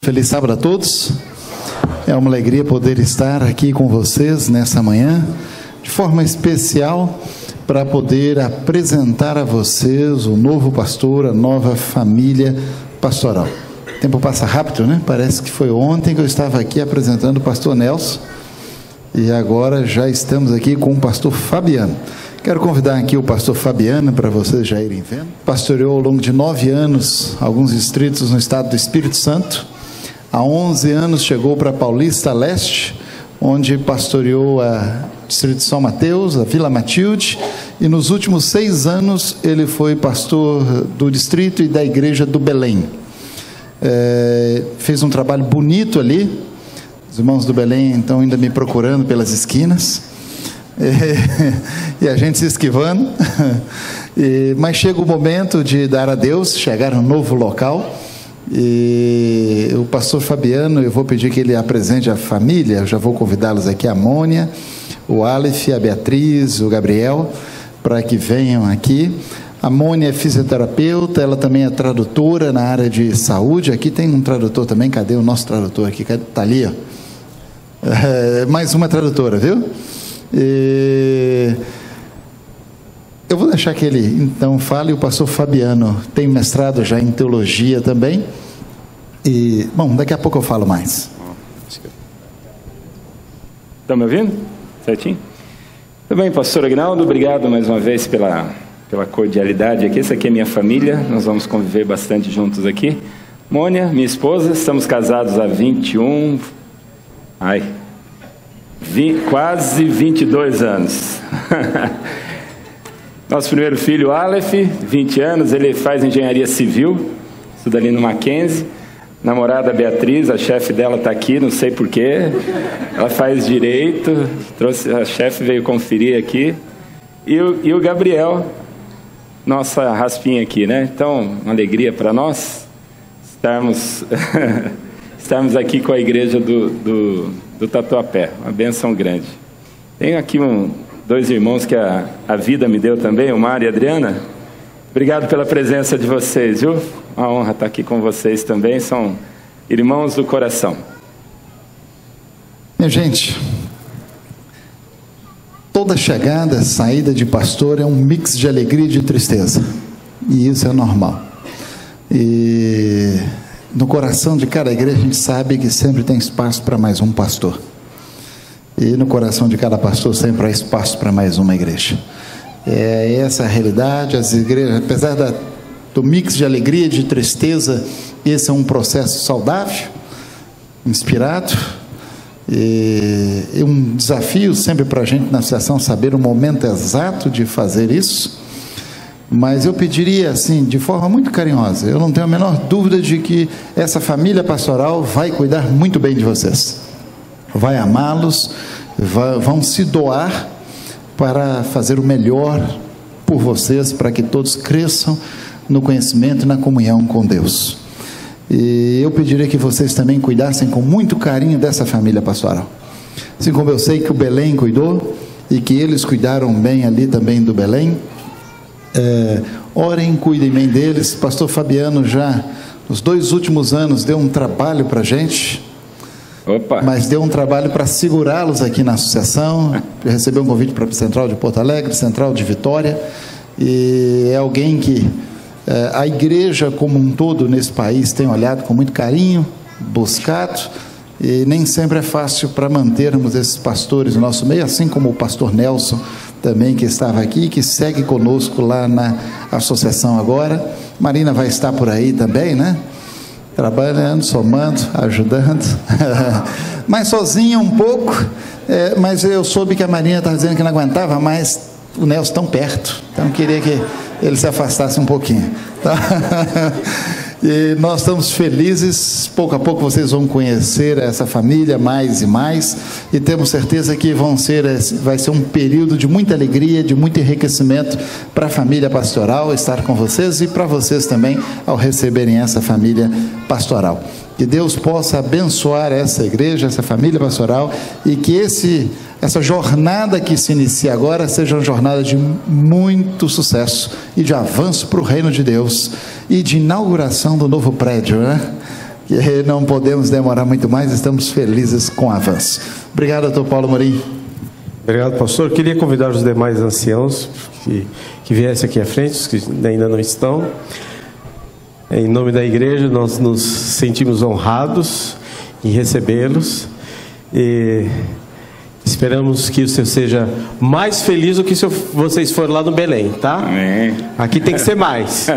Feliz sábado a todos. É uma alegria poder estar aqui com vocês nessa manhã, de forma especial, para poder apresentar a vocês o novo pastor, a nova família pastoral. O tempo passa rápido, né? Parece que foi ontem que eu estava aqui apresentando o pastor Nelson, e agora já estamos aqui com o pastor Fabiano. Quero convidar aqui o pastor Fabiano para vocês já irem vendo. Pastoreou ao longo de 9 anos alguns distritos no estado do Espírito Santo. Há 11 anos chegou para Paulista Leste, onde pastoreou o distrito de São Mateus, a Vila Matilde, e nos últimos 6 anos ele foi pastor do distrito e da igreja do Belém. Fez um trabalho bonito ali. Os irmãos do Belém estão ainda me procurando pelas esquinas, e a gente se esquivando, mas chega o momento de dar adeus, chegar a um novo local. E o pastor Fabiano, eu vou pedir que ele apresente a família. Eu já vou convidá-los aqui, a Mônia, o Aleph, a Beatriz, o Gabriel, para que venham aqui. A Mônia é fisioterapeuta, ela também é tradutora na área de saúde. Aqui tem um tradutor também. Cadê o nosso tradutor aqui? Está ali, ó. Mais uma tradutora, viu? Eu vou deixar que ele então fale. O pastor Fabiano tem mestrado já em teologia também. E, bom, daqui a pouco eu falo mais. Estão me ouvindo? Certinho? Tudo bem, pastor Aguinaldo, obrigado mais uma vez pela cordialidade aqui. Essa aqui é minha família, nós vamos conviver bastante juntos aqui. Mônia, minha esposa, estamos casados há quase 22 anos. Nosso primeiro filho, Aleph, 20 anos, ele faz engenharia civil, estuda ali no Mackenzie. Namorada Beatriz, a chefe dela está aqui, não sei porquê, ela faz direito, a chefe veio conferir aqui. E o Gabriel, nossa raspinha aqui, né? Então, uma alegria para nós estarmos aqui com a igreja do Tatuapé, uma bênção grande. Tenho aqui dois irmãos que a vida me deu também, o Mário e a Adriana. Obrigado pela presença de vocês, viu? Uma honra estar aqui com vocês também, são irmãos do coração. Minha gente, toda chegada, saída de pastor é um mix de alegria e de tristeza, e isso é normal. E no coração de cada igreja a gente sabe que sempre tem espaço para mais um pastor. E no coração de cada pastor sempre há espaço para mais uma igreja. É essa a realidade. As igrejas, apesar do mix de alegria e de tristeza, esse é um processo saudável, inspirado, e um desafio sempre para a gente na associação saber o momento exato de fazer isso. Mas eu pediria assim, de forma muito carinhosa, eu não tenho a menor dúvida de que essa família pastoral vai cuidar muito bem de vocês, vai amá-los, vão se doar para fazer o melhor por vocês, para que todos cresçam no conhecimento e na comunhão com Deus. E eu pediria que vocês também cuidassem com muito carinho dessa família pastoral, assim como eu sei que o Belém cuidou e que eles cuidaram bem ali também do Belém. Orem, cuidem bem deles. Pastor Fabiano já nos 2 últimos anos deu um trabalho para a gente. Opa. Mas deu um trabalho para segurá-los aqui na associação. Recebeu um convite para a Central de Porto Alegre, Central de Vitória, e é alguém que a igreja como um todo nesse país tem olhado com muito carinho, buscado, e nem sempre é fácil para mantermos esses pastores no nosso meio, assim como o pastor Nelson também, que estava aqui, que segue conosco lá na associação agora. Marina vai estar por aí também, né? Trabalhando, somando, ajudando, mas sozinha um pouco, mas eu soube que a Marinha estava dizendo que não aguentava mais o Nelson tão perto, então queria que ele se afastasse um pouquinho, tá? E nós estamos felizes, pouco a pouco vocês vão conhecer essa família mais e mais, e temos certeza que vai ser um período de muita alegria, de muito enriquecimento para a família pastoral estar com vocês e para vocês também ao receberem essa família pastoral. Que Deus possa abençoar essa igreja, essa família pastoral, e que essa jornada que se inicia agora seja uma jornada de muito sucesso e de avanço para o reino de Deus e de inauguração do novo prédio, né? que não podemos demorar muito mais, estamos felizes com o avanço. Obrigado, doutor Paulo Amorim. Obrigado, pastor. Queria convidar os demais anciãos que viessem aqui à frente, os que ainda não estão. Em nome da igreja, nós nos sentimos honrados em recebê-los e esperamos que o senhor seja mais feliz do que se vocês forem lá no Belém, tá? Amém. Aqui tem que ser mais.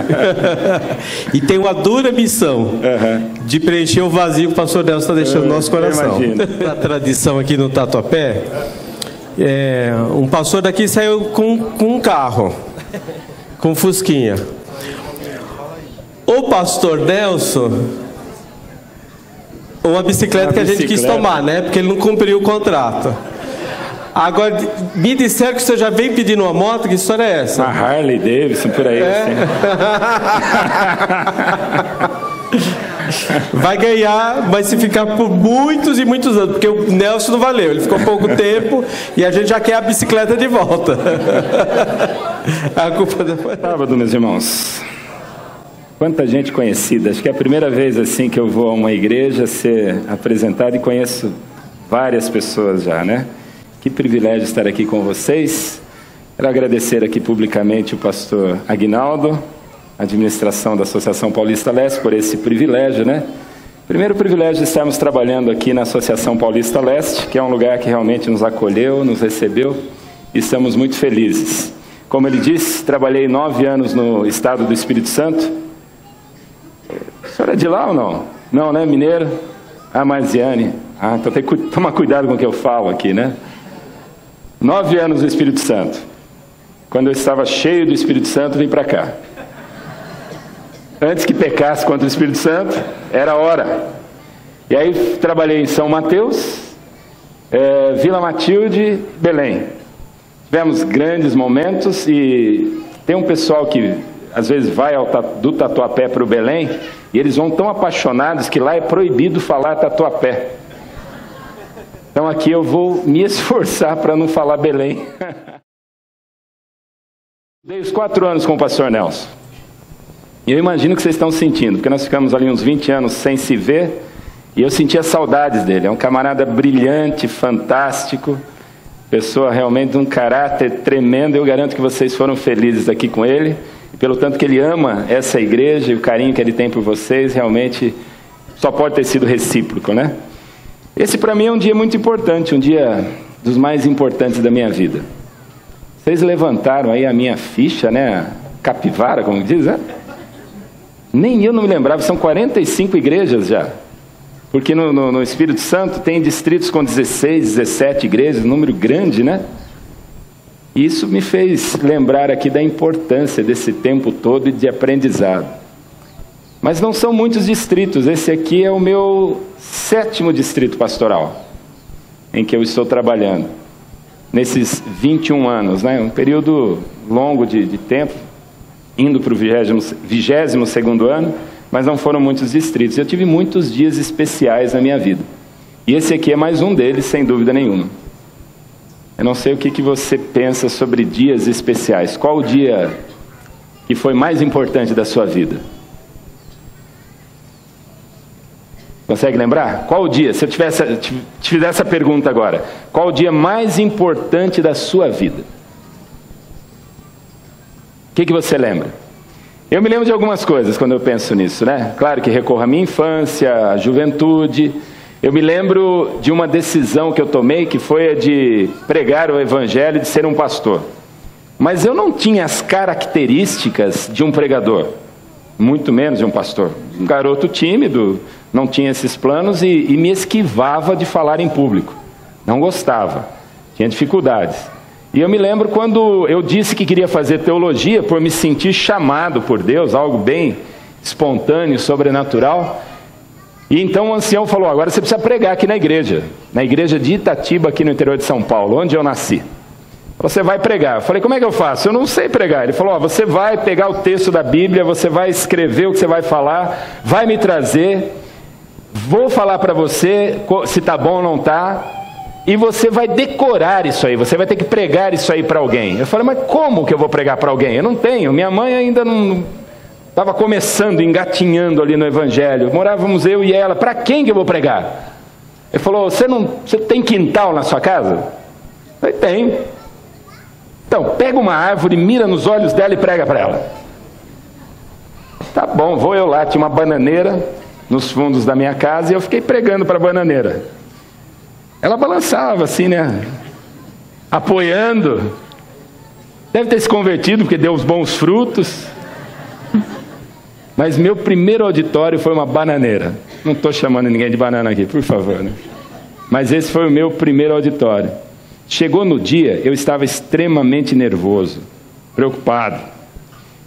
E tem uma dura missão de preencher o vazio que o pastor Nelson está deixando no nosso coração. A tradição aqui no Tatuapé, um pastor daqui saiu com um carro, com um fusquinha. O pastor Nelson, uma bicicleta que a gente quis tomar, né? Porque ele não cumpriu o contrato. Agora, me disseram que o senhor já vem pedindo uma moto, que história é essa? Uma Harley Davidson, por aí. Assim. Vai ganhar, vai se ficar por muitos e muitos anos, porque o Nelson não valeu, ele ficou pouco tempo e a gente já quer a bicicleta de volta. A culpa depois. Sábado, meus irmãos. Quanta gente conhecida. Acho que é a primeira vez assim que eu vou a uma igreja ser apresentado e conheço várias pessoas já, né? Que privilégio estar aqui com vocês. Quero agradecer aqui publicamente o pastor Aguinaldo, a administração da Associação Paulista Leste, por esse privilégio, né? Primeiro privilégio de estarmos trabalhando aqui na Associação Paulista Leste, que é um lugar que realmente nos acolheu, nos recebeu, e estamos muito felizes. Como ele disse, trabalhei 9 anos no estado do Espírito Santo. A senhora é de lá ou não? Não, né? Mineiro? Marziane. Então tem que tomar cuidado com o que eu falo aqui, né? 9 anos no Espírito Santo. Quando eu estava cheio do Espírito Santo, vim para cá. Antes que pecasse contra o Espírito Santo, era a hora. E aí trabalhei em São Mateus, Vila Matilde, Belém. Tivemos grandes momentos e tem um pessoal que às vezes vai do Tatuapé para o Belém e eles vão tão apaixonados que lá é proibido falar Tatuapé. Então aqui eu vou me esforçar para não falar Belém. Dei os 4 anos com o pastor Nelson. E eu imagino o que vocês estão sentindo, porque nós ficamos ali uns 20 anos sem se ver, e eu sentia saudades dele. É um camarada brilhante, fantástico, pessoa realmente de um caráter tremendo. Eu garanto que vocês foram felizes aqui com ele, e pelo tanto que ele ama essa igreja e o carinho que ele tem por vocês, realmente só pode ter sido recíproco, né? Esse para mim é um dia muito importante, um dia dos mais importantes da minha vida. Vocês levantaram aí a minha ficha, né? Capivara, como diz, né? Nem eu não me lembrava, são 45 igrejas já. Porque no Espírito Santo tem distritos com 16, 17 igrejas, um número grande, né? E isso me fez lembrar aqui da importância desse tempo todo e de aprendizado. Mas não são muitos distritos, esse aqui é o meu 7º distrito pastoral, em que eu estou trabalhando. Nesses 21 anos, né? Um período longo de tempo, indo para o 22º ano, mas não foram muitos distritos. Eu tive muitos dias especiais na minha vida. E esse aqui é mais um deles, sem dúvida nenhuma. Eu não sei o que você pensa sobre dias especiais. Qual o dia que foi mais importante da sua vida? Consegue lembrar? Qual o dia? Se eu te fizer essa pergunta agora. Qual o dia mais importante da sua vida? O que você lembra? Eu me lembro de algumas coisas quando eu penso nisso, né? Claro que recorro à minha infância, à juventude. Eu me lembro de uma decisão que eu tomei, que foi a de pregar o evangelho, de ser um pastor. Mas eu não tinha as características de um pregador, muito menos de um pastor. Um garoto tímido, não tinha esses planos e me esquivava de falar em público. Não gostava, tinha dificuldades. E eu me lembro quando eu disse que queria fazer teologia por me sentir chamado por Deus, algo bem espontâneo, sobrenatural. E então o ancião falou, agora você precisa pregar aqui na igreja de Itatiba, aqui no interior de São Paulo, onde eu nasci. Você vai pregar. Eu falei, como é que eu faço? Eu não sei pregar. Ele falou, você vai pegar o texto da Bíblia, você vai escrever o que você vai falar, vai me trazer, vou falar para você se está bom ou não está, e você vai decorar isso aí, você vai ter que pregar isso aí para alguém. Eu falei, mas como que eu vou pregar para alguém? Eu não tenho, minha mãe ainda estava começando, engatinhando ali no Evangelho. Morávamos eu e ela. Para quem que eu vou pregar? Ele falou, você tem quintal na sua casa? Eu falei, tenho. Então, pega uma árvore, mira nos olhos dela e prega para ela. Tá bom, vou eu lá. Tinha uma bananeira nos fundos da minha casa e eu fiquei pregando para a bananeira. Ela balançava assim, né? Apoiando. Deve ter se convertido porque deu os bons frutos. Mas meu primeiro auditório foi uma bananeira. Não estou chamando ninguém de banana aqui, por favor, né? Mas esse foi o meu primeiro auditório. Chegou no dia, eu estava extremamente nervoso, preocupado.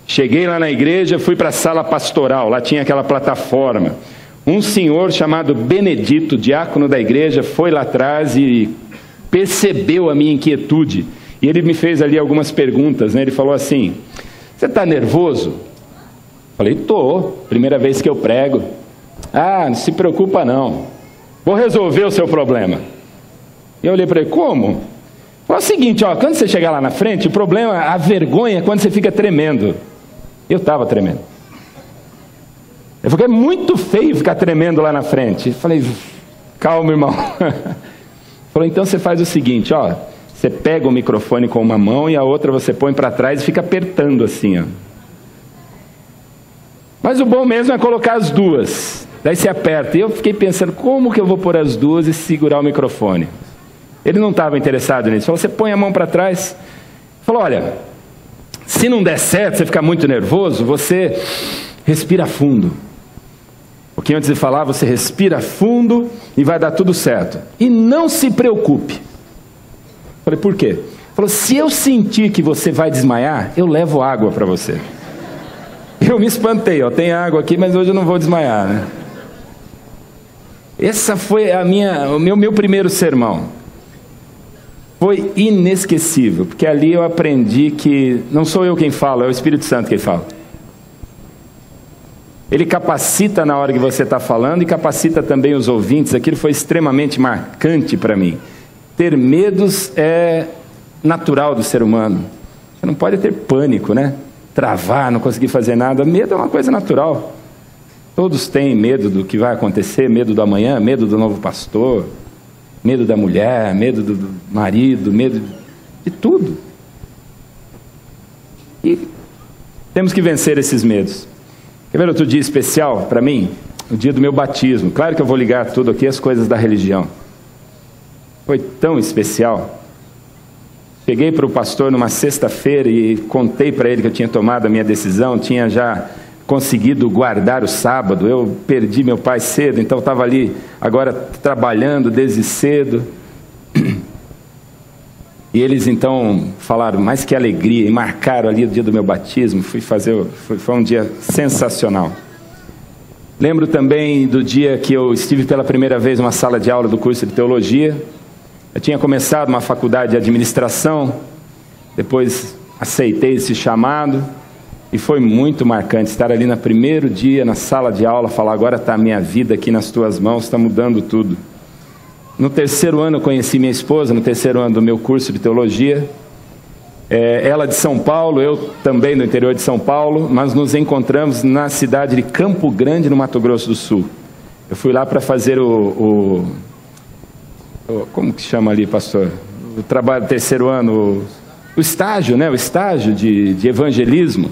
Cheguei lá na igreja, fui para a sala pastoral, lá tinha aquela plataforma. Um senhor chamado Benedito, diácono da igreja, foi lá atrás e percebeu a minha inquietude. E ele me fez ali algumas perguntas, né? Ele falou assim, você está nervoso? Falei, tô, primeira vez que eu prego. Ah, não se preocupa não, vou resolver o seu problema. E eu olhei para ele, como? Falei, é o seguinte, ó, quando você chegar lá na frente, o problema, a vergonha é quando você fica tremendo. Eu estava tremendo. Eu falei, é muito feio ficar tremendo lá na frente. Falei, calma, irmão. Falou, então você faz o seguinte, ó, você pega o microfone com uma mão e a outra você põe para trás e fica apertando assim, ó. Mas o bom mesmo é colocar as duas. Daí você aperta. E eu fiquei pensando, como que eu vou pôr as duas e segurar o microfone? Ele não estava interessado nisso. Falou, você põe a mão para trás. Falou, olha, se não der certo, você ficar muito nervoso, você respira fundo. Um pouquinho antes de falar, você respira fundo e vai dar tudo certo. E não se preocupe. Falei, por quê? Falou, se eu sentir que você vai desmaiar, eu levo água para você. Eu me espantei, ó, tem água aqui, mas hoje eu não vou desmaiar, né? Essa foi o meu primeiro sermão. Foi inesquecível, porque ali eu aprendi que não sou eu quem fala, é o Espírito Santo quem fala. Ele capacita na hora que você está falando e capacita também os ouvintes. Aquilo foi extremamente marcante para mim. Ter medos é natural do ser humano. Você não pode ter pânico, né? Travar, não conseguir fazer nada. Medo é uma coisa natural. Todos têm medo do que vai acontecer, medo do amanhã, medo do novo pastor, medo da mulher, medo do marido, medo de tudo. E temos que vencer esses medos. Quer ver outro dia especial para mim? O dia do meu batismo. Claro que eu vou ligar tudo aqui às coisas da religião. Foi tão especial. Cheguei para o pastor numa sexta-feira e contei para ele que eu tinha tomado a minha decisão, tinha já conseguido guardar o sábado. Eu perdi meu pai cedo, então estava ali agora trabalhando desde cedo. E eles então falaram, mas que alegria, e marcaram ali o dia do meu batismo. Foi um dia sensacional. Lembro também do dia que eu estive pela primeira vez numa sala de aula do curso de teologia. Eu tinha começado uma faculdade de administração, depois aceitei esse chamado, e foi muito marcante estar ali no primeiro dia, na sala de aula, falar, agora está a minha vida aqui nas tuas mãos, está mudando tudo. No terceiro ano eu conheci minha esposa, no terceiro ano do meu curso de teologia, ela de São Paulo, eu também do interior de São Paulo, mas nos encontramos na cidade de Campo Grande, no Mato Grosso do Sul. Eu fui lá para fazer como que chama ali, pastor? O trabalho do terceiro ano, o estágio, né? O estágio de evangelismo.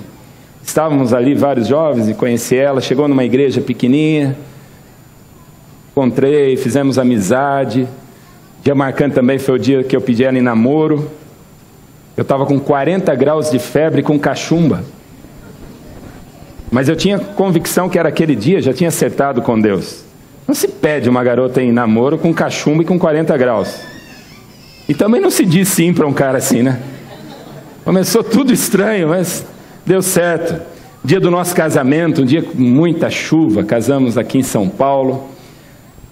Estávamos ali vários jovens e conheci ela, chegou numa igreja pequenininha, encontrei, fizemos amizade. Dia marcante também foi o dia que eu pedi ela em namoro. Eu estava com 40 graus de febre com cachumba. Mas eu tinha convicção que era aquele dia, já tinha acertado com Deus. Não se pede uma garota em namoro com cachumba e com 40 graus. E também não se diz sim para um cara assim, né? Começou tudo estranho, mas deu certo. Dia do nosso casamento, um dia com muita chuva, casamos aqui em São Paulo.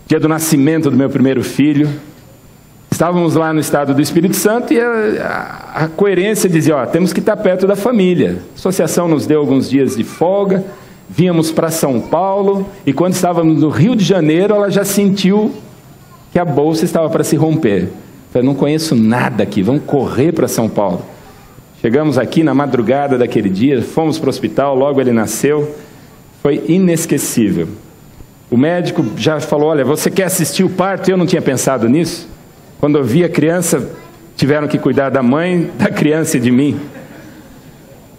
Dia do nascimento do meu primeiro filho. Estávamos lá no estado do Espírito Santo e a coerência dizia, ó, temos que estar perto da família. A associação nos deu alguns dias de folga. Vínhamos para São Paulo e quando estávamos no Rio de Janeiro, ela já sentiu que a bolsa estava para se romper. Eu falei, não conheço nada aqui, vamos correr para São Paulo. Chegamos aqui na madrugada daquele dia, fomos para o hospital, logo ele nasceu. Foi inesquecível. O médico já falou, olha, você quer assistir o parto? Eu não tinha pensado nisso. Quando eu vi a criança, tiveram que cuidar da mãe, da criança e de mim.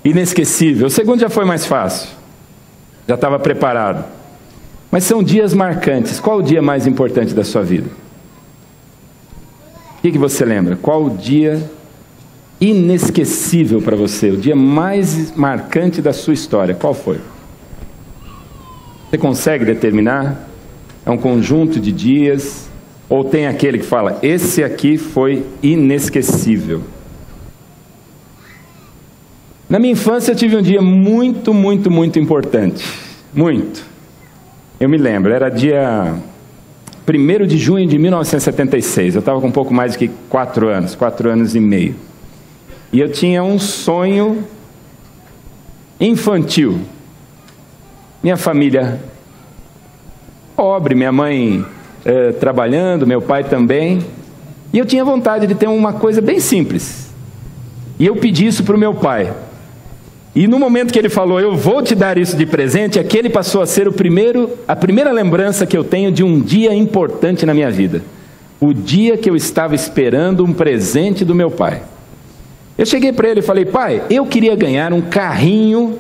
Inesquecível. O segundo já foi mais fácil. Já estava preparado. Mas são dias marcantes. Qual o dia mais importante da sua vida? O que você lembra? Qual o dia inesquecível para você? O dia mais marcante da sua história? Qual foi? Você consegue determinar? É um conjunto de dias? Ou tem aquele que fala, esse aqui foi inesquecível? Na minha infância eu tive um dia muito, muito, muito importante. Muito. Eu me lembro, era dia 1º de junho de 1976. Eu estava com um pouco mais do que 4 anos e meio. E eu tinha um sonho infantil. Minha família pobre, minha mãe trabalhando, meu pai também. E eu tinha vontade de ter uma coisa bem simples. E eu pedi isso para o meu pai. E no momento que ele falou, eu vou te dar isso de presente, aquele passou a ser a primeira lembrança que eu tenho de um dia importante na minha vida. O dia que eu estava esperando um presente do meu pai. Eu cheguei para ele e falei, pai, eu queria ganhar um carrinho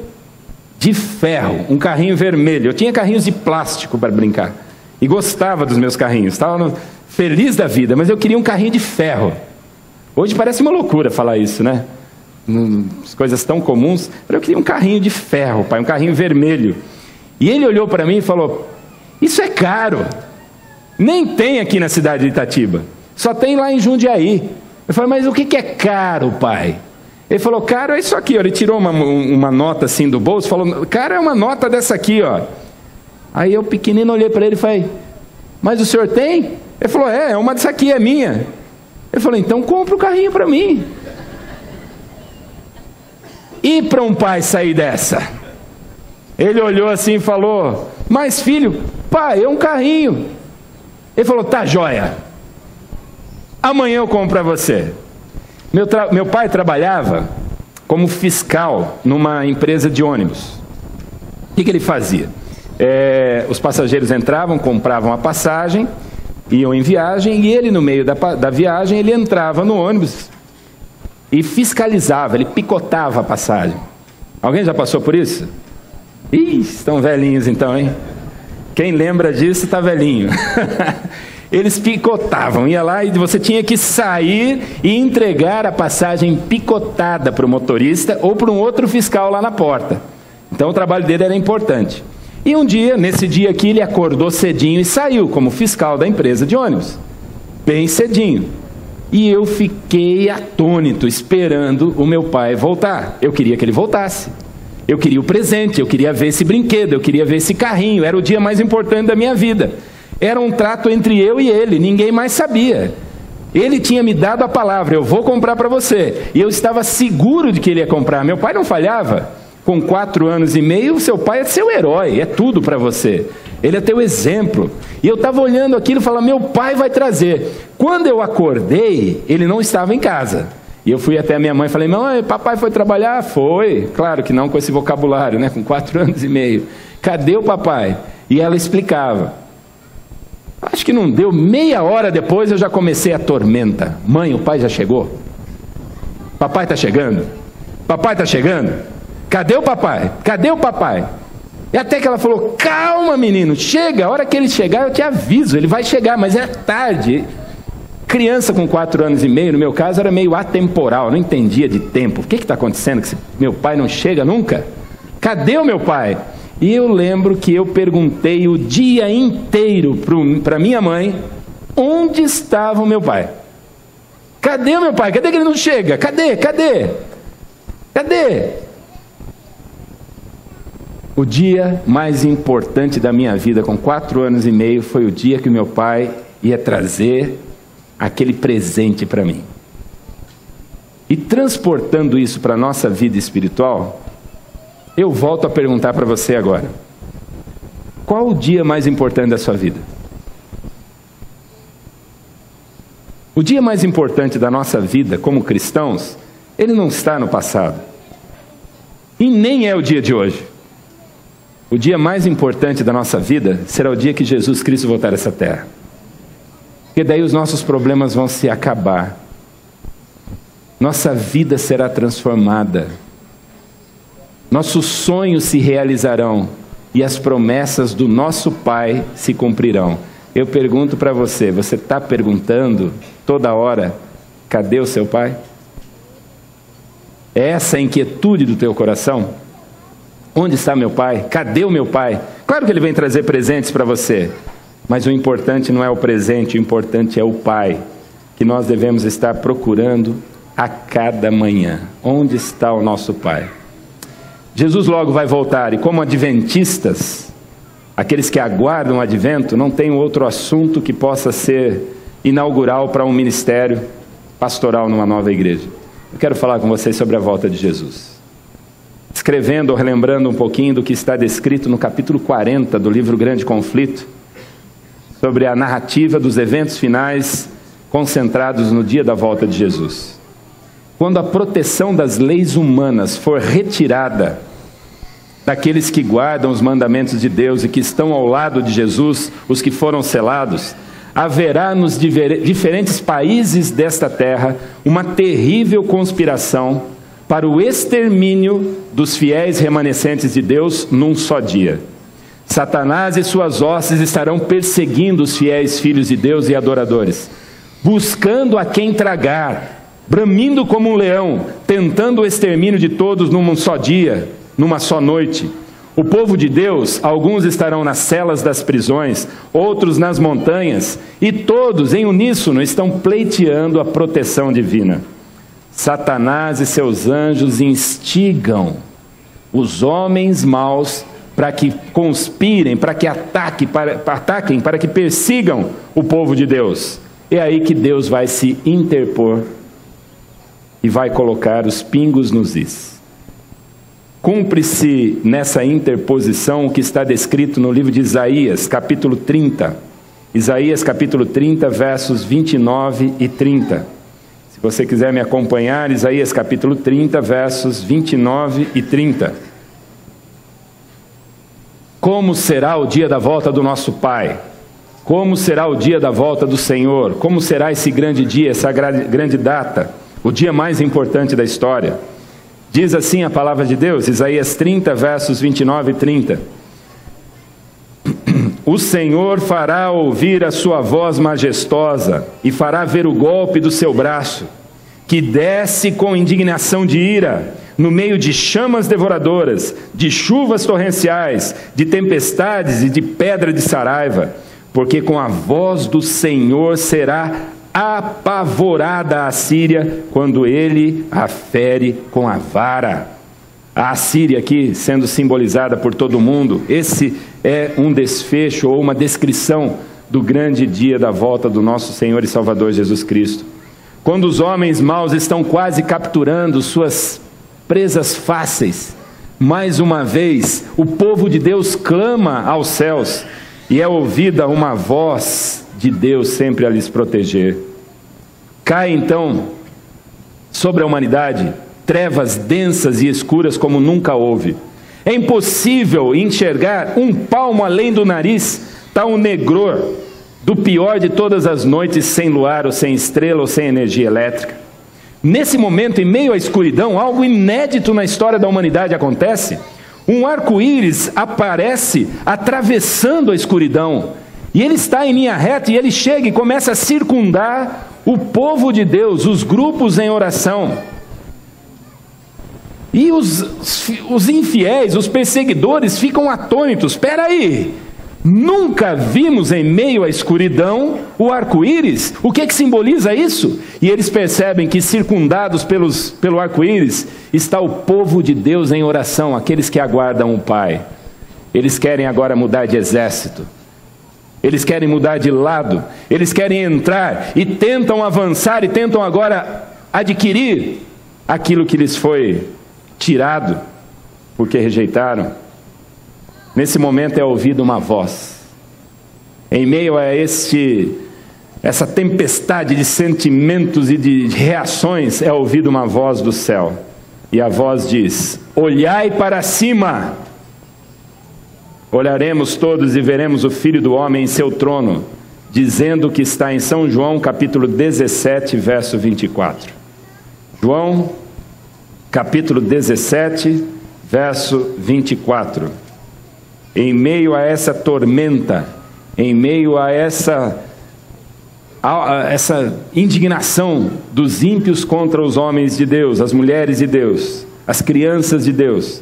de ferro, um carrinho vermelho. Eu tinha carrinhos de plástico para brincar. E gostava dos meus carrinhos, estava feliz da vida, mas eu queria um carrinho de ferro. Hoje parece uma loucura falar isso, né? Coisas tão comuns. Eu queria um carrinho de ferro, pai, um carrinho vermelho. E ele olhou para mim e falou, isso é caro. Nem tem aqui na cidade de Itatiba. Só tem lá em Jundiaí. Eu falei, mas o que é caro, pai? Ele falou, caro é isso aqui, ó. Ele tirou uma nota assim do bolso, falou, caro é uma nota dessa aqui, ó. Aí eu pequenino olhei para ele e falei, mas o senhor tem? Ele falou, é uma dessa aqui, é minha. Ele falou, então compra o carrinho para mim. E para um pai sair dessa? Ele olhou assim e falou, mas filho, pai, é um carrinho. Ele falou, tá joia. Amanhã eu compro para você. Meu pai trabalhava como fiscal numa empresa de ônibus. O que ele fazia? Os passageiros entravam, compravam a passagem, iam em viagem, e ele no meio da viagem, ele entrava no ônibus e fiscalizava, ele picotava a passagem. Alguém já passou por isso? Ih, estão velhinhos então, hein? Quem lembra disso está velhinho. Eles picotavam, ia lá e você tinha que sair e entregar a passagem picotada para o motorista ou para um outro fiscal lá na porta. Então o trabalho dele era importante. E um dia, nesse dia aqui, ele acordou cedinho e saiu como fiscal da empresa de ônibus. Bem cedinho. E eu fiquei atônito, esperando o meu pai voltar. Eu queria que ele voltasse. Eu queria o presente, eu queria ver esse brinquedo, eu queria ver esse carrinho. Era o dia mais importante da minha vida. Era um trato entre eu e ele, ninguém mais sabia. Ele tinha me dado a palavra, eu vou comprar para você. E eu estava seguro de que ele ia comprar. Meu pai não falhava. Com 4 anos e meio, seu pai é seu herói, é tudo para você. Ele é teu exemplo. E eu estava olhando aquilo e falando, meu pai vai trazer. Quando eu acordei, ele não estava em casa. E eu fui até a minha mãe e falei, mãe, papai foi trabalhar? Foi. Claro que não com esse vocabulário, né? Com 4 anos e meio. Cadê o papai? E ela explicava. Acho que não deu meia hora depois, eu já comecei a tormenta. Mãe, o pai já chegou? Papai está chegando? Papai está chegando? Cadê o papai? Cadê o papai? E até que ela falou, calma menino, chega, a hora que ele chegar eu te aviso, ele vai chegar, mas é tarde. Criança com 4 anos e meio, no meu caso, era meio atemporal, não entendia de tempo. O que está acontecendo que meu pai não chega nunca? Cadê o meu pai? E eu lembro que eu perguntei o dia inteiro para minha mãe, onde estava o meu pai? Cadê o meu pai? Cadê que ele não chega? Cadê? Cadê? Cadê? O dia mais importante da minha vida, com 4 anos e meio, foi o dia que o meu pai ia trazer aquele presente para mim. E transportando isso para a nossa vida espiritual, eu volto a perguntar para você agora. Qual o dia mais importante da sua vida? O dia mais importante da nossa vida como cristãos Ele não está no passado. E nem é o dia de hoje. O dia mais importante da nossa vida será o dia que Jesus Cristo voltar a essa terra. Porque daí os nossos problemas vão se acabar. Nossa vida será transformada. Nossos sonhos se realizarão. E as promessas do nosso Pai se cumprirão. Eu pergunto para você, você está perguntando toda hora, cadê o seu Pai? É essa a inquietude do teu coração? Onde está meu Pai? Cadê o meu Pai? Claro que Ele vem trazer presentes para você, mas o importante não é o presente, o importante é o Pai, que nós devemos estar procurando a cada manhã. Onde está o nosso Pai? Jesus logo vai voltar, e como adventistas, aqueles que aguardam o advento, não tem outro assunto que possa ser inaugural para um ministério pastoral numa nova igreja. Eu quero falar com vocês sobre a volta de Jesus. Escrevendo ou relembrando um pouquinho do que está descrito no capítulo 40 do livro Grande Conflito, sobre a narrativa dos eventos finais concentrados no dia da volta de Jesus. Quando a proteção das leis humanas for retirada daqueles que guardam os mandamentos de Deus e que estão ao lado de Jesus, os que foram selados, haverá nos diferentes países desta terra uma terrível conspiração para o extermínio dos fiéis remanescentes de Deus num só dia. Satanás e suas hostes estarão perseguindo os fiéis filhos de Deus e adoradores, buscando a quem tragar, bramindo como um leão, tentando o extermínio de todos num só dia, numa só noite. O povo de Deus, alguns estarão nas celas das prisões, outros nas montanhas, e todos em uníssono estão pleiteando a proteção divina. Satanás e seus anjos instigam os homens maus para que conspirem, para que ataquem, para que persigam o povo de Deus. É aí que Deus vai se interpor e vai colocar os pingos nos is. Cumpre-se nessa interposição o que está descrito no livro de Isaías, capítulo 30. Isaías, capítulo 30, versos 29 e 30. Se você quiser me acompanhar, Isaías, capítulo 30, versos 29 e 30. Como será o dia da volta do nosso Pai? Como será o dia da volta do Senhor? Como será esse grande dia, essa grande data? O dia mais importante da história. Diz assim a palavra de Deus, Isaías 30, versos 29 e 30. O Senhor fará ouvir a sua voz majestosa e fará ver o golpe do seu braço, que desce com indignação de ira, no meio de chamas devoradoras, de chuvas torrenciais, de tempestades e de pedra de saraiva, porque com a voz do Senhor será apavorada a Assíria, quando ele a fere com a vara. A Assíria aqui sendo simbolizada por todo mundo, esse é um desfecho ou uma descrição do grande dia da volta do nosso Senhor e Salvador Jesus Cristo. Quando os homens maus estão quase capturando suas presas fáceis, mais uma vez o povo de Deus clama aos céus e é ouvida uma voz de Deus sempre a lhes proteger. Cai então sobre a humanidade trevas densas e escuras como nunca houve. É impossível enxergar um palmo além do nariz, está um negror do pior de todas as noites, sem luar ou sem estrela ou sem energia elétrica. Nesse momento, em meio à escuridão, algo inédito na história da humanidade acontece. Um arco-íris aparece atravessando a escuridão, e ele está em linha reta, e ele chega e começa a circundar o povo de Deus, os grupos em oração. E os infiéis, os perseguidores ficam atônitos. Espera aí, nunca vimos em meio à escuridão o arco-íris? O que simboliza isso? E eles percebem que circundados pelo arco-íris está o povo de Deus em oração, aqueles que aguardam o Pai. Eles querem agora mudar de exército. Eles querem mudar de lado. Eles querem entrar e tentam avançar e tentam agora adquirir aquilo que lhes foi tirado, porque rejeitaram. Nesse momento é ouvida uma voz. Em meio a essa tempestade de sentimentos e de reações, é ouvida uma voz do céu. E a voz diz: olhai para cima. Olharemos todos e veremos o Filho do Homem em seu trono, dizendo que está em São João, capítulo 17, verso 24. João, capítulo 17, verso 24. Em meio a essa tormenta, em meio a essa indignação dos ímpios contra os homens de Deus, as mulheres de Deus, as crianças de Deus,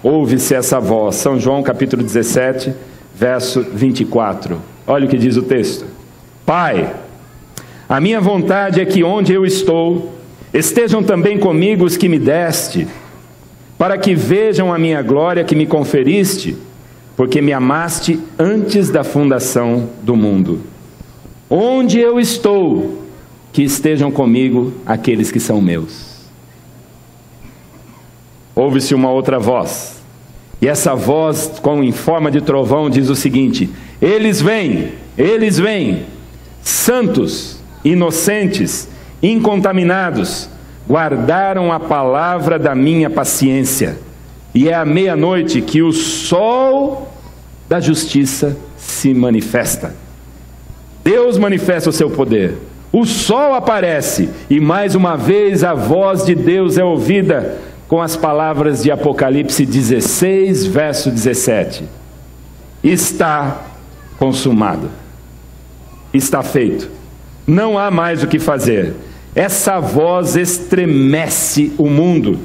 ouve-se essa voz. São João capítulo 17, verso 24. Olha o que diz o texto: Pai, a minha vontade é que onde eu estou, estejam também comigo os que me deste, para que vejam a minha glória que me conferiste, porque me amaste antes da fundação do mundo. Onde eu estou, que estejam comigo aqueles que são meus. Ouve-se uma outra voz, e essa voz, como em forma de trovão, diz o seguinte: eles vêm, santos, inocentes, incontaminados, guardaram a palavra da minha paciência, e é à meia-noite que o sol da justiça se manifesta. Deus manifesta o seu poder, o sol aparece, e mais uma vez a voz de Deus é ouvida com as palavras de Apocalipse 16, verso 17. Está consumado, está feito, não há mais o que fazer. Essa voz estremece o mundo.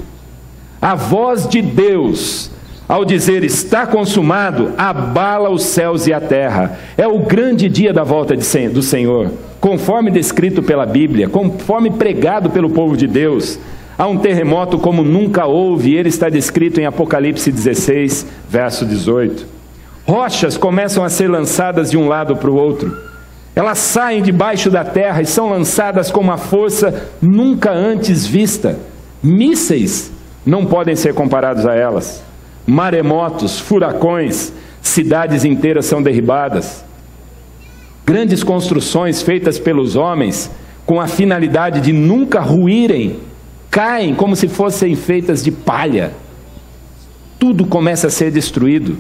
A voz de Deus, ao dizer está consumado, abala os céus e a terra. É o grande dia da volta do Senhor, conforme descrito pela Bíblia, conforme pregado pelo povo de Deus. Há um terremoto como nunca houve, e ele está descrito em Apocalipse 16, verso 18. Rochas começam a ser lançadas de um lado para o outro. Elas saem debaixo da terra e são lançadas com uma força nunca antes vista. Mísseis não podem ser comparados a elas. Maremotos, furacões, cidades inteiras são derribadas. Grandes construções feitas pelos homens com a finalidade de nunca ruírem, caem como se fossem feitas de palha. Tudo começa a ser destruído.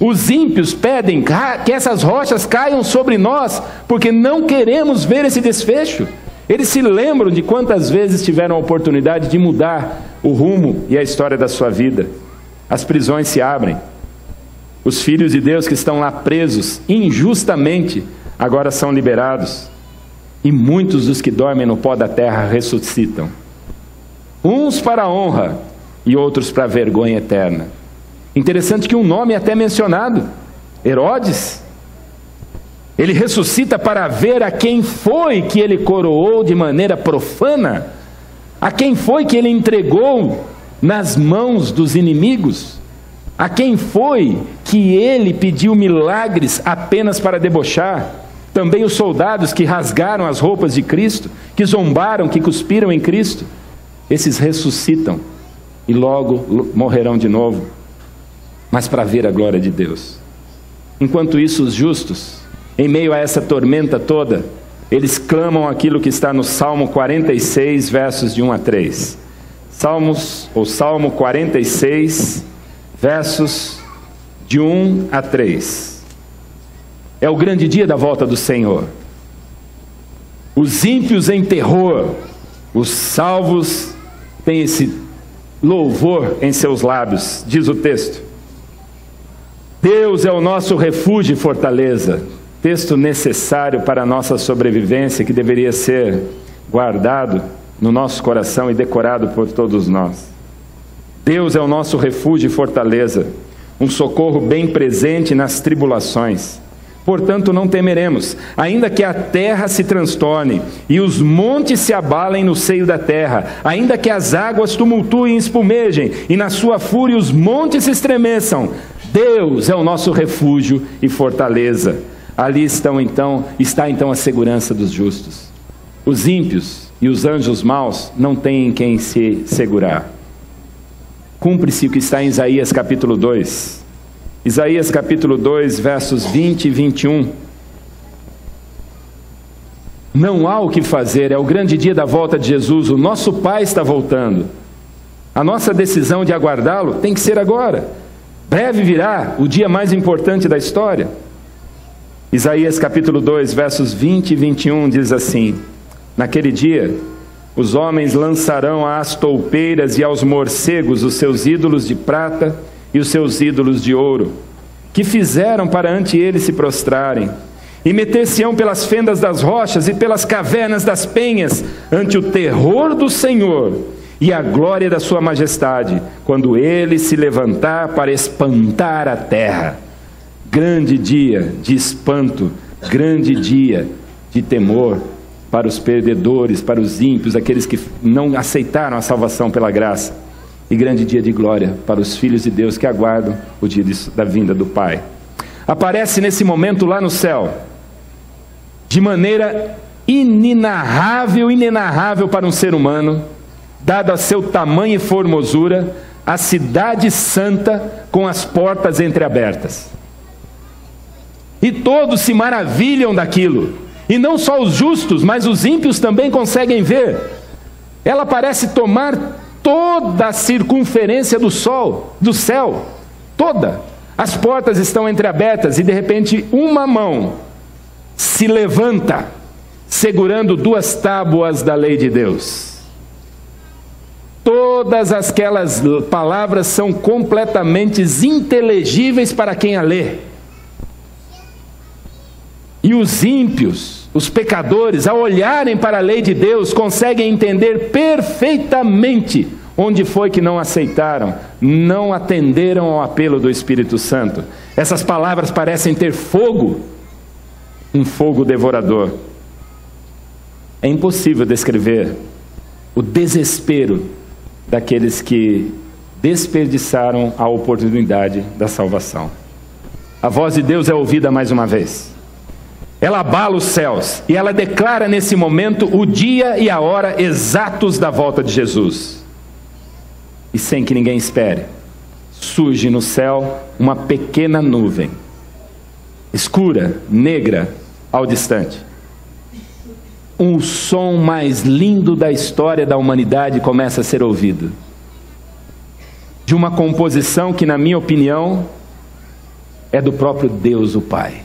Os ímpios pedem que essas rochas caiam sobre nós, porque não queremos ver esse desfecho. Eles se lembram de quantas vezes tiveram a oportunidade de mudar o rumo e a história da sua vida. As prisões se abrem. Os filhos de Deus que estão lá presos injustamente agora são liberados. E muitos dos que dormem no pó da terra ressuscitam. Uns para a honra e outros para a vergonha eterna. Interessante que um nome é até mencionado: Herodes. Ele ressuscita para ver a quem foi que ele coroou de maneira profana, a quem foi que ele entregou nas mãos dos inimigos, a quem foi que ele pediu milagres apenas para debochar. Também os soldados que rasgaram as roupas de Cristo, que zombaram, que cuspiram em Cristo, esses ressuscitam e logo morrerão de novo, mas para ver a glória de Deus. Enquanto isso, os justos, em meio a essa tormenta toda, eles clamam aquilo que está no Salmo 46, versos de 1 a 3. Salmo 46, versos de 1 a 3. É o grande dia da volta do Senhor. Os ímpios em terror, os salvos têm esse louvor em seus lábios. Diz o texto: Deus é o nosso refúgio e fortaleza. Texto necessário para a nossa sobrevivência, que deveria ser guardado no nosso coração e decorado por todos nós. Deus é o nosso refúgio e fortaleza, um socorro bem presente nas tribulações. Portanto, não temeremos, ainda que a terra se transtorne e os montes se abalem no seio da terra, ainda que as águas tumultuem e espumejem e na sua fúria os montes se estremeçam. Deus é o nosso refúgio e fortaleza. Ali está então a segurança dos justos. Os ímpios e os anjos maus não têm em quem se segurar. Cumpre-se o que está em Isaías capítulo 2. Isaías capítulo 2, versos 20 e 21. Não há o que fazer, é o grande dia da volta de Jesus, o nosso Pai está voltando. A nossa decisão de aguardá-lo tem que ser agora. Breve virá o dia mais importante da história. Isaías capítulo 2, versos 20 e 21 diz assim: naquele dia, os homens lançarão às toupeiras e aos morcegos os seus ídolos de prata e os seus ídolos de ouro, que fizeram para ante eles se prostrarem, e meter-se-ão pelas fendas das rochas e pelas cavernas das penhas, ante o terror do Senhor e a glória da sua majestade, quando ele se levantar para espantar a terra. Grande dia de espanto, grande dia de temor para os perdedores, para os ímpios, aqueles que não aceitaram a salvação pela graça, e grande dia de glória para os filhos de Deus que aguardam o dia da vinda do Pai. Aparece nesse momento lá no céu, de maneira inenarrável para um ser humano, dado a seu tamanho e formosura, a cidade santa com as portas entreabertas. E todos se maravilham daquilo. E não só os justos, mas os ímpios também conseguem ver. Ela parece tomar toda a circunferência do céu, toda. As portas estão entreabertas e de repente uma mão se levanta, segurando 2 tábuas da lei de Deus. Todas aquelas palavras são completamente inteligíveis para quem a lê. E os ímpios, os pecadores, ao olharem para a lei de Deus, conseguem entender perfeitamente onde foi que não aceitaram, não atenderam ao apelo do Espírito Santo. Essas palavras parecem ter fogo, um fogo devorador. É impossível descrever o desespero daqueles que desperdiçaram a oportunidade da salvação. A voz de Deus é ouvida mais uma vez. Ela abala os céus e ela declara nesse momento o dia e a hora exatos da volta de Jesus. E sem que ninguém espere, surge no céu uma pequena nuvem, escura, negra, ao distante. O som mais lindo da história da humanidade começa a ser ouvido. De uma composição que, na minha opinião, é do próprio Deus, o Pai.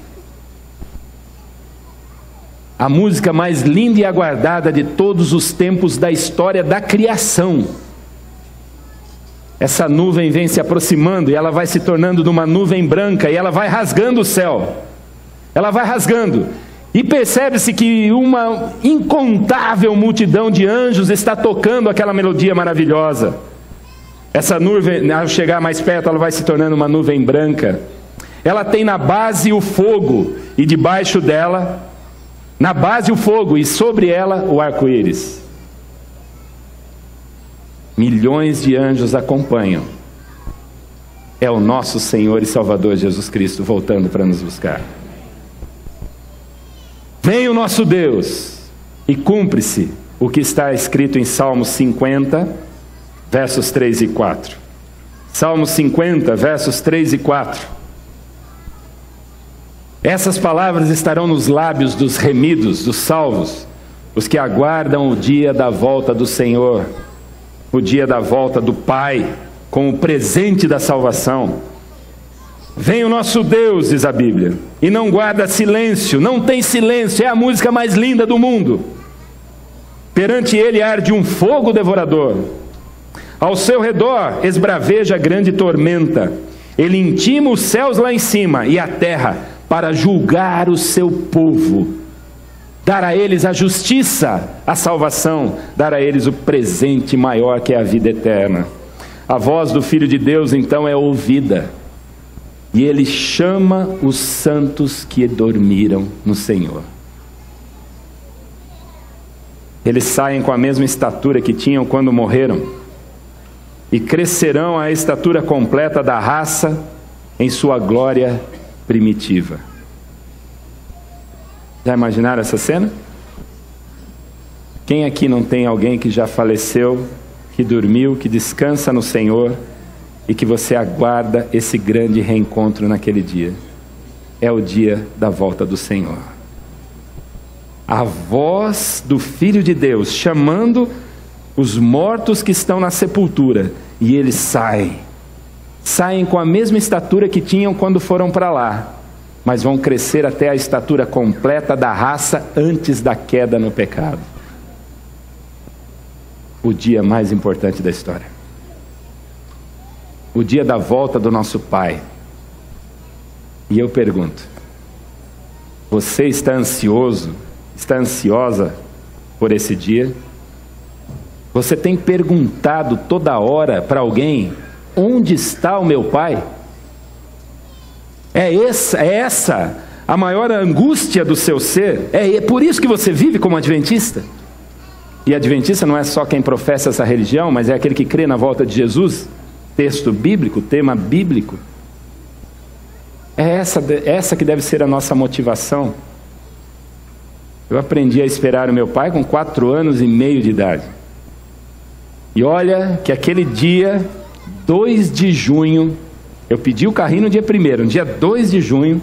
A música mais linda e aguardada de todos os tempos da história da criação. Essa nuvem vem se aproximando e ela vai se tornando de uma nuvem branca e ela vai rasgando o céu. Ela vai rasgando. E percebe-se que uma incontável multidão de anjos está tocando aquela melodia maravilhosa. Essa nuvem, ao chegar mais perto, ela vai se tornando uma nuvem branca. Ela tem na base o fogo e debaixo dela, na base o fogo e sobre ela o arco-íris. Milhões de anjos acompanham. É o nosso Senhor e Salvador Jesus Cristo voltando para nos buscar. Vem o nosso Deus e cumpre-se o que está escrito em Salmos 50, versos 3 e 4. Salmos 50, versos 3 e 4. Essas palavras estarão nos lábios dos remidos, dos salvos, os que aguardam o dia da volta do Senhor, o dia da volta do Pai, com o presente da salvação. Vem o nosso Deus, diz a Bíblia, e não guarda silêncio, não tem silêncio, é a música mais linda do mundo. Perante ele arde um fogo devorador. Ao seu redor esbraveja grande tormenta. Ele intima os céus lá em cima e a terra para julgar o seu povo. Dar a eles a justiça, a salvação, dar a eles o presente maior que é a vida eterna. A voz do Filho de Deus então é ouvida. E ele chama os santos que dormiram no Senhor. Eles saem com a mesma estatura que tinham quando morreram, e crescerão à estatura completa da raça em sua glória primitiva. Já imaginaram essa cena? Quem aqui não tem alguém que já faleceu, que dormiu, que descansa no Senhor, e que você aguarda esse grande reencontro naquele dia? É o dia da volta do Senhor. a voz do Filho de Deus, chamando os mortos que estão na sepultura, e eles saem com a mesma estatura que tinham quando foram para lá, mas vão crescer até a estatura completa da raça antes da queda no pecado. O dia mais importante da história, o dia da volta do nosso Pai. E eu pergunto, você está ansioso, está ansiosa por esse dia? Você tem perguntado toda hora para alguém, onde está o meu Pai? É essa a maior angústia do seu ser? É por isso que você vive como adventista? E adventista não é só quem professa essa religião, mas é aquele que crê na volta de Jesus. Texto bíblico, tema bíblico. É essa que deve ser a nossa motivação. Eu aprendi a esperar o meu pai com 4 anos e meio de idade. E olha que aquele dia, 2 de junho, eu pedi o carrinho no dia 1º, no dia 2 de junho,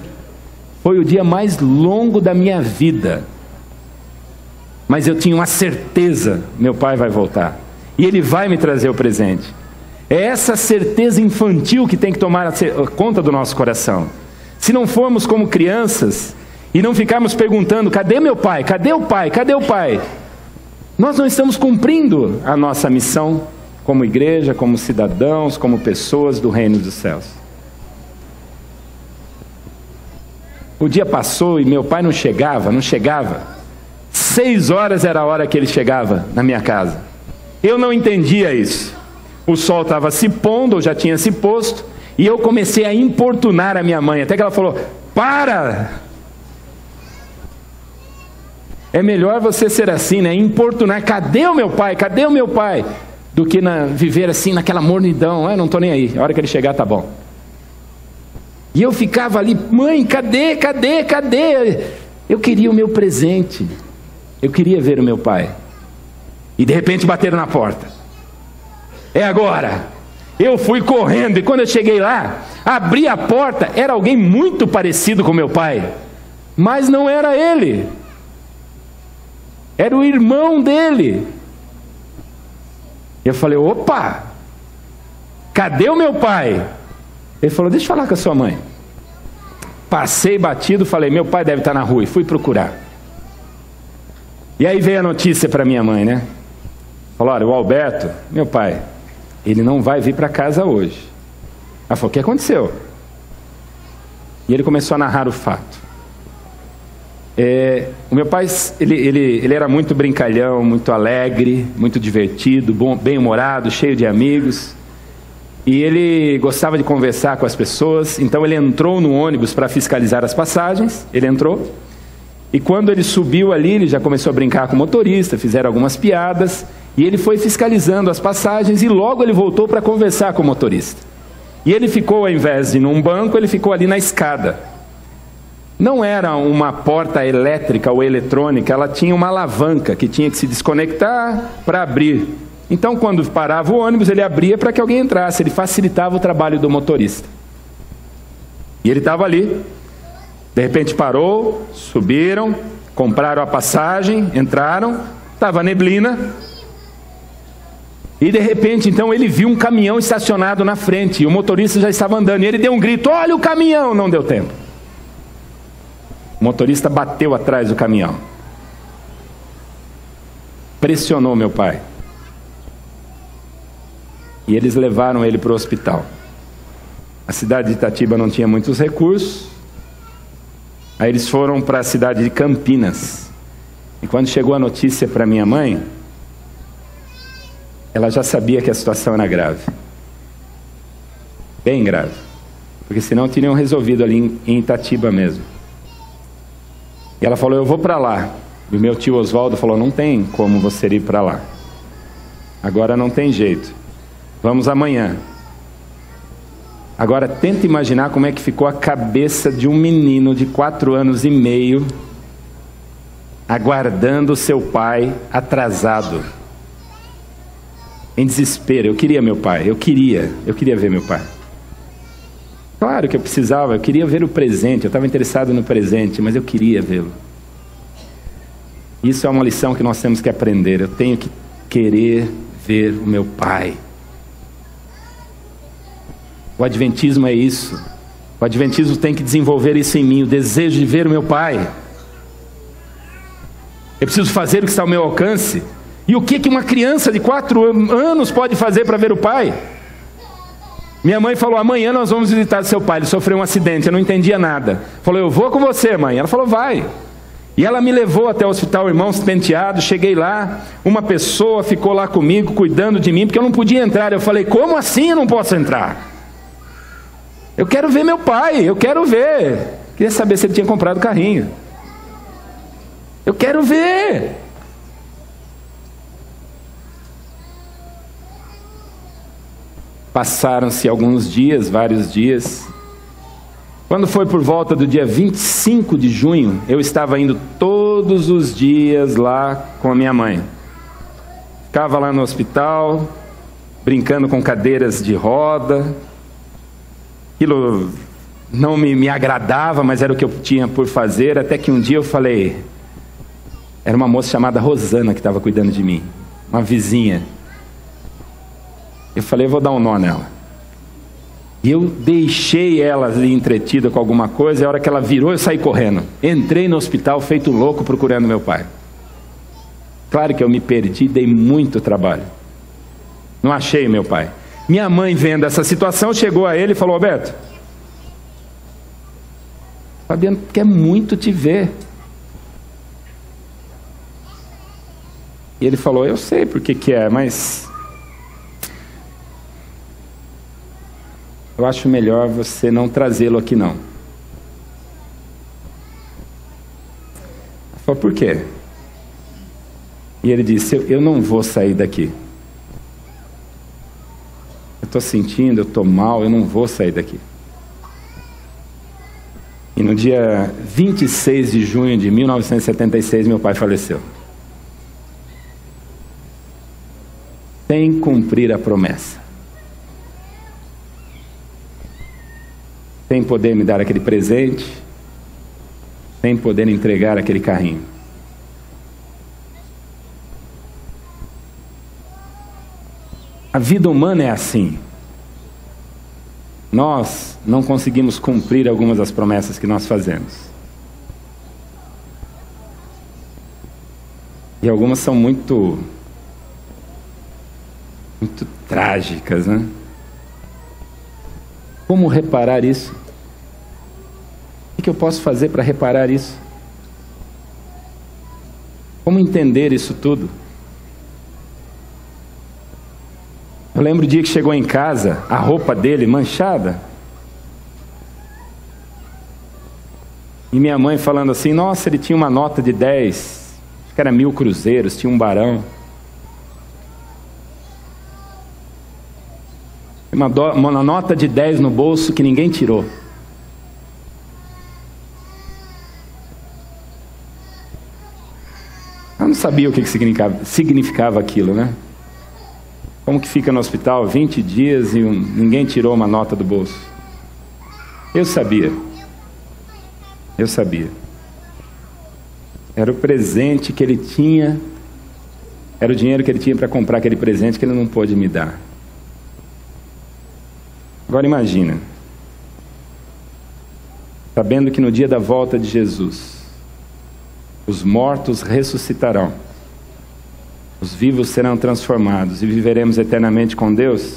foi o dia mais longo da minha vida. Mas eu tinha uma certeza, meu pai vai voltar. E ele vai me trazer o presente. É essa certeza infantil que tem que tomar conta do nosso coração. Se não formos como crianças e não ficarmos perguntando, cadê meu pai? Cadê o pai? Cadê o pai? Nós não estamos cumprindo a nossa missão como igreja, como cidadãos, como pessoas do reino dos céus. O dia passou e meu pai não chegava. 6 horas era a hora que ele chegava na minha casa. Eu não entendia isso. O sol estava se pondo, ou já tinha se posto, e eu comecei a importunar a minha mãe, até que ela falou, para! É melhor você ser assim, né? Importunar, cadê o meu pai? Cadê o meu pai? Do que viver assim naquela mornidão, não estou nem aí, a hora que ele chegar tá bom. E eu ficava ali, mãe, cadê? Eu queria o meu presente, eu queria ver o meu pai. E de repente bateram na porta. É agora. Eu fui correndo e quando eu cheguei lá, abri a porta, era alguém muito parecido com meu pai, mas não era ele. Era o irmão dele. Eu falei, opa, cadê o meu pai? Ele falou, deixa eu falar com a sua mãe. Passei batido, falei, meu pai deve estar na rua, e fui procurar. E aí veio a notícia para minha mãe, né? Falou, olha, o Alberto, meu pai, ele não vai vir para casa hoje. Ela falou, o que aconteceu? E ele começou a narrar o fato. O meu pai, ele era muito brincalhão, muito alegre, muito divertido, bem-humorado, cheio de amigos. E ele gostava de conversar com as pessoas, então ele entrou no ônibus para fiscalizar as passagens, ele entrou. E quando ele subiu ali, ele já começou a brincar com o motorista, fizeram algumas piadas, e ele foi fiscalizando as passagens e logo ele voltou para conversar com o motorista. E ele ficou, ao invés de ir num banco, ele ficou ali na escada. Não era uma porta elétrica ou eletrônica, ela tinha uma alavanca que tinha que se desconectar para abrir. Então, quando parava o ônibus, ele abria para que alguém entrasse, ele facilitava o trabalho do motorista. E ele estava ali, de repente parou, subiram, compraram a passagem, entraram, estava neblina. E de repente, então, ele viu um caminhão estacionado na frente, e o motorista já estava andando, e ele deu um grito, olha o caminhão, não deu tempo. O motorista bateu atrás do caminhão. Pressionou meu pai. E eles levaram ele para o hospital. A cidade de Itatiba não tinha muitos recursos. Aí eles foram para a cidade de Campinas. E quando chegou a notícia para minha mãe, ela já sabia que a situação era grave. Bem grave. Porque senão teriam resolvido ali em Itatiba mesmo. E ela falou, eu vou para lá. E o meu tio Oswaldo falou, não tem como você ir para lá. Agora não tem jeito. Vamos amanhã. Agora tenta imaginar como é que ficou a cabeça de um menino de 4 anos e meio, aguardando seu pai atrasado. Em desespero. Eu queria meu pai, eu queria ver meu pai. Claro que eu precisava, eu queria ver o presente, eu estava interessado no presente, mas eu queria vê-lo. Isso é uma lição que nós temos que aprender. Eu tenho que querer ver o meu Pai. O adventismo é isso. O adventismo tem que desenvolver isso em mim, o desejo de ver o meu Pai. Eu preciso fazer o que está ao meu alcance. E o que uma criança de 4 anos pode fazer para ver o Pai? Minha mãe falou, amanhã nós vamos visitar seu pai, ele sofreu um acidente, eu não entendia nada. Falou, eu vou com você, mãe. Ela falou, vai. E ela me levou até o hospital Irmãos Penteados. Cheguei lá, uma pessoa ficou lá comigo, cuidando de mim, porque eu não podia entrar. Eu falei, como assim eu não posso entrar? Eu quero ver meu pai, eu quero ver. Queria saber se ele tinha comprado o carrinho. Eu quero ver. Passaram-se alguns dias, vários dias. Quando foi por volta do dia 25 de junho, eu estava indo todos os dias lá com a minha mãe. Ficava lá no hospital, brincando com cadeiras de roda. Aquilo não me agradava, mas era o que eu tinha por fazer, até que um dia eu falei... Era uma moça chamada Rosana que estava cuidando de mim, uma vizinha. Eu falei, eu vou dar um nó nela. E eu deixei ela ali entretida com alguma coisa, e a hora que ela virou, eu saí correndo. Entrei no hospital feito louco procurando meu pai. Claro que eu me perdi, dei muito trabalho. Não achei meu pai. Minha mãe, vendo essa situação, chegou a ele e falou, Roberto, Fabiano quer muito te ver. E ele falou, eu sei por que é, mas... eu acho melhor você não trazê-lo aqui não. Ela falou, por quê? E ele disse, eu não vou sair daqui. Eu estou sentindo, eu estou mal, eu não vou sair daqui. E no dia 26 de junho de 1976, meu pai faleceu. Sem cumprir a promessa. Sem poder me dar aquele presente, sem poder entregar aquele carrinho. A vida humana é assim. Nós não conseguimos cumprir algumas das promessas que nós fazemos. E algumas são muito trágicas, né? Como reparar isso? O que eu posso fazer para reparar isso? Como entender isso tudo? Eu lembro o dia que chegou em casa, a roupa dele manchada. E minha mãe falando assim, nossa, ele tinha uma nota de 10, acho que era 1000 cruzeiros, tinha um barão. Uma nota de 10 no bolso que ninguém tirou. Eu não sabia o que significava aquilo, né? Como que fica no hospital 20 dias e ninguém tirou uma nota do bolso? Eu sabia. Eu sabia. Era o presente que ele tinha, era o dinheiro que ele tinha para comprar aquele presente que ele não pôde me dar. Agora imagina, sabendo que no dia da volta de Jesus, os mortos ressuscitarão, os vivos serão transformados e viveremos eternamente com Deus,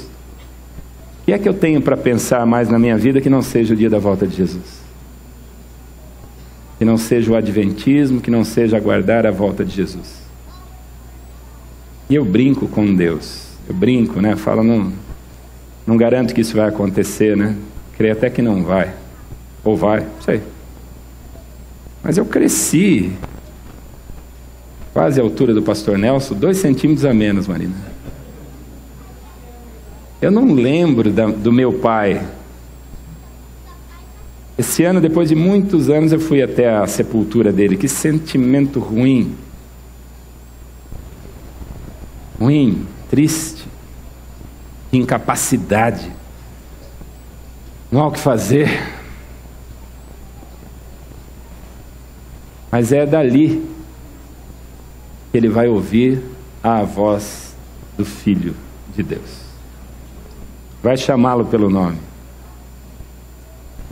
o que é que eu tenho para pensar mais na minha vida que não seja o dia da volta de Jesus? Que não seja o adventismo, que não seja aguardar a volta de Jesus. E eu brinco com Deus, eu brinco, né? Falo, não garanto que isso vai acontecer, né? Creio até que não vai. Ou vai, não sei. Mas eu cresci quase a altura do pastor Nelson, 2 centímetros a menos, Marina. Eu não lembro do meu pai. Esse ano, depois de muitos anos, eu fui até a sepultura dele. Que sentimento ruim. Ruim, triste. Incapacidade, não há o que fazer, mas é dali ele vai ouvir a voz do Filho de Deus. Vai chamá-lo pelo nome.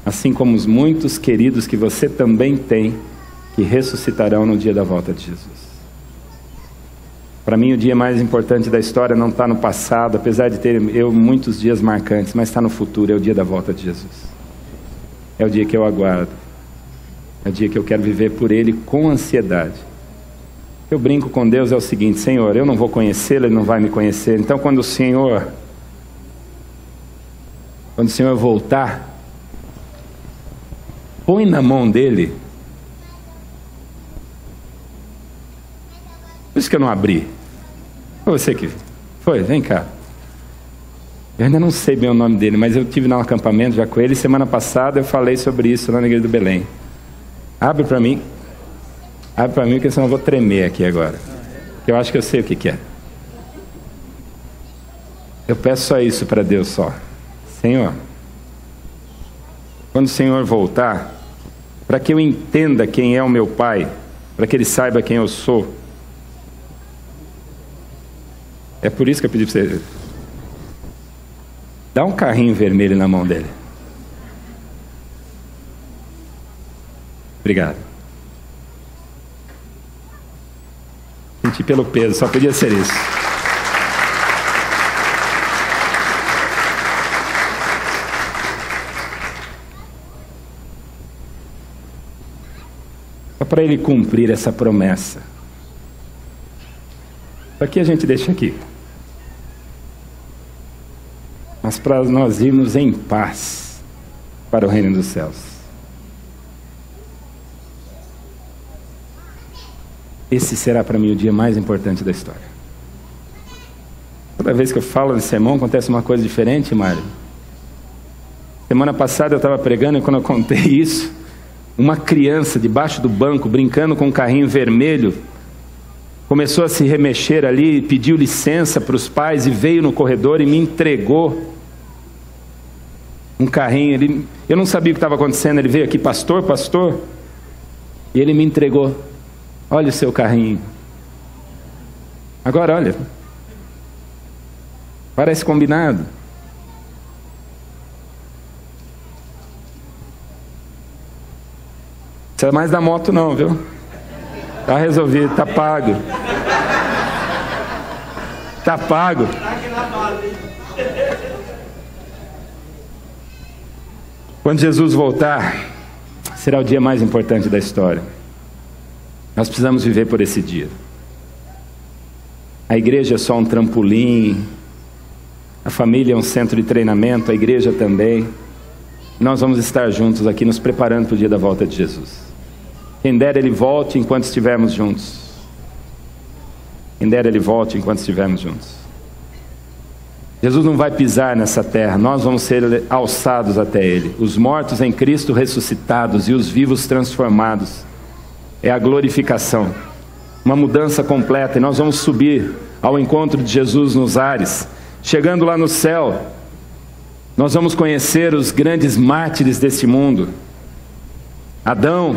Assim como os muitos queridos que você também tem, que ressuscitarão no dia da volta de Jesus. Para mim, o dia mais importante da história não está no passado, apesar de ter muitos dias marcantes, mas está no futuro, é o dia da volta de Jesus. É o dia que eu aguardo. É o dia que eu quero viver por Ele com ansiedade. Eu brinco com Deus é o seguinte: Senhor, eu não vou conhecê-lo, Ele não vai me conhecer. Então quando o Senhor voltar, põe na mão dele. Por isso que eu não abri. Foi você que foi, vem cá. Eu ainda não sei bem o nome dele, mas eu estive no acampamento já com ele. Semana passada eu falei sobre isso lá na igreja do Belém. Abre para mim. Abre para mim, porque senão eu vou tremer aqui agora. Eu acho que eu sei o que é. Eu peço só isso para Deus só. Senhor, quando o Senhor voltar, para que eu entenda quem é o meu Pai, para que Ele saiba quem eu sou. É por isso que eu pedi para você. Dá um carrinho vermelho na mão dele. Obrigado. Senti pelo peso, só podia ser isso. Só para ele cumprir essa promessa. Isso aqui a gente deixa aqui. Mas para nós irmos em paz para o reino dos céus. Esse será para mim o dia mais importante da história. Toda vez que eu falo nesse sermão, acontece uma coisa diferente, Mário. Semana passada eu estava pregando e quando eu contei isso, uma criança debaixo do banco, brincando com um carrinho vermelho, começou a se remexer ali, pediu licença para os pais e veio no corredor e me entregou um carrinho. Eu não sabia o que estava acontecendo, ele veio aqui, pastor, e ele me entregou. Olha o seu carrinho. Agora olha. Parece combinado. Não precisa mais da moto não, viu? Tá resolvido, tá pago. Tá pago. Quando Jesus voltar, será o dia mais importante da história. Nós precisamos viver por esse dia. A igreja é só um trampolim, a família é um centro de treinamento, a igreja também. Nós vamos estar juntos aqui nos preparando para o dia da volta de Jesus. Quem dera Ele volte enquanto estivermos juntos. Quem dera Ele volte enquanto estivermos juntos. Jesus não vai pisar nessa terra, nós vamos ser alçados até Ele. Os mortos em Cristo ressuscitados e os vivos transformados. É a glorificação, uma mudança completa, e nós vamos subir ao encontro de Jesus nos ares. Chegando lá no céu, nós vamos conhecer os grandes mártires desse mundo: Adão,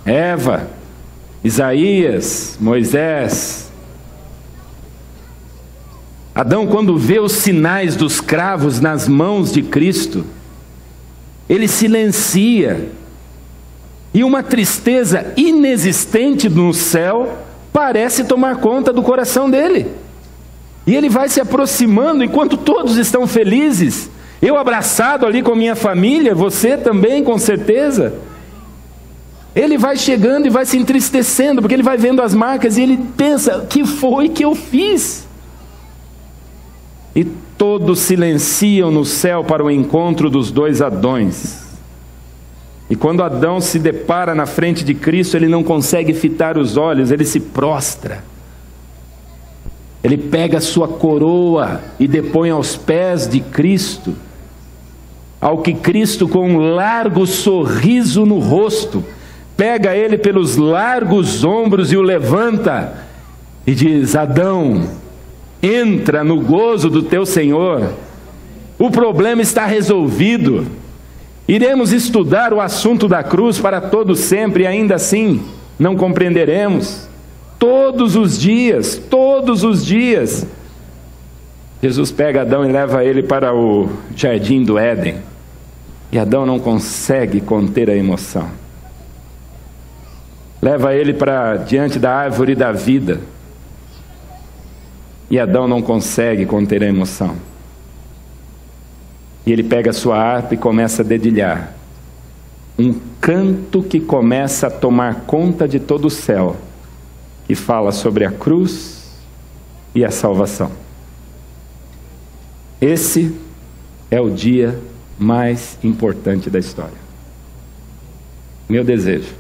Eva, Isaías, Moisés. Adão, quando vê os sinais dos cravos nas mãos de Cristo, ele silencia. E uma tristeza inexistente no céu parece tomar conta do coração dele. E ele vai se aproximando enquanto todos estão felizes. Eu abraçado ali com minha família, você também com certeza. Ele vai chegando e vai se entristecendo, porque ele vai vendo as marcas e ele pensa: o que foi que eu fiz? E todos silenciam no céu para o encontro dos dois Adões. E quando Adão se depara na frente de Cristo, ele não consegue fitar os olhos, ele se prostra. Ele pega a sua coroa e depõe aos pés de Cristo. Ao que Cristo, com um largo sorriso no rosto, pega ele pelos largos ombros e o levanta e diz: Adão, entra no gozo do teu Senhor. O problema está resolvido. Iremos estudar o assunto da cruz para todo sempre e ainda assim não compreenderemos. todos os dias, Jesus pega Adão e leva ele para o jardim do Éden. E Adão não consegue conter a emoção. Leva ele para diante da árvore da vida. E Adão não consegue conter a emoção. E ele pega a sua harpa e começa a dedilhar. Um canto que começa a tomar conta de todo o céu, que fala sobre a cruz e a salvação. Esse é o dia mais importante da história. Meu desejo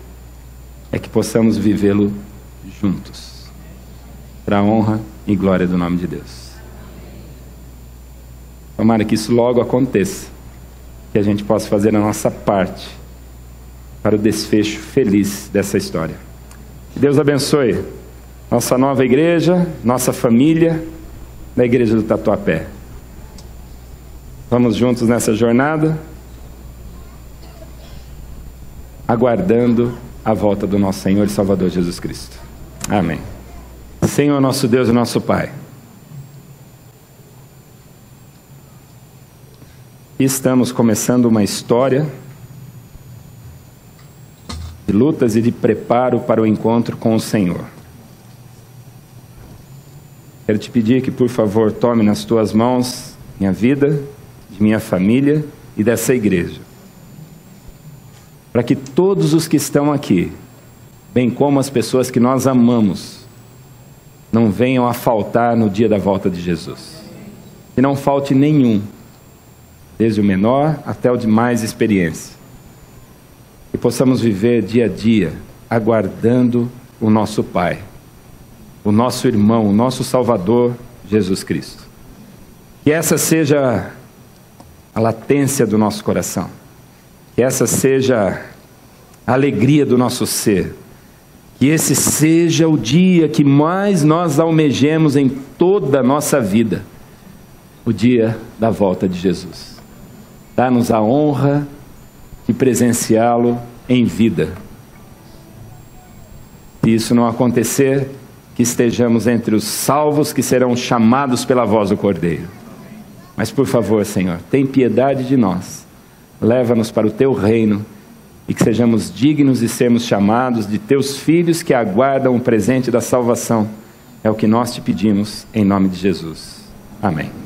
é que possamos vivê-lo juntos, para a honra e glória do nome de Deus. Tomara que isso logo aconteça, que a gente possa fazer a nossa parte para o desfecho feliz dessa história. Que Deus abençoe nossa nova igreja, nossa família, da igreja do Tatuapé. Vamos juntos nessa jornada, aguardando a volta do nosso Senhor e Salvador Jesus Cristo. Amém. Senhor nosso Deus e nosso Pai, estamos começando uma história de lutas e de preparo para o encontro com o Senhor. Quero te pedir que, por favor, tome nas tuas mãos minha vida, de minha família e dessa igreja, para que todos os que estão aqui, bem como as pessoas que nós amamos, não venham a faltar no dia da volta de Jesus. Que não falte nenhum, desde o menor até o de mais experiência. Que possamos viver dia a dia, aguardando o nosso Pai, o nosso irmão, o nosso Salvador, Jesus Cristo. Que essa seja a latência do nosso coração. Que essa seja a alegria do nosso ser. Que esse seja o dia que mais nós almejemos em toda a nossa vida. O dia da volta de Jesus. Dá-nos a honra de presenciá-lo em vida. Se isso não acontecer, que estejamos entre os salvos que serão chamados pela voz do Cordeiro. Mas por favor, Senhor, tem piedade de nós. Leva-nos para o teu reino e que sejamos dignos de sermos chamados de teus filhos que aguardam o presente da salvação. É o que nós te pedimos em nome de Jesus. Amém.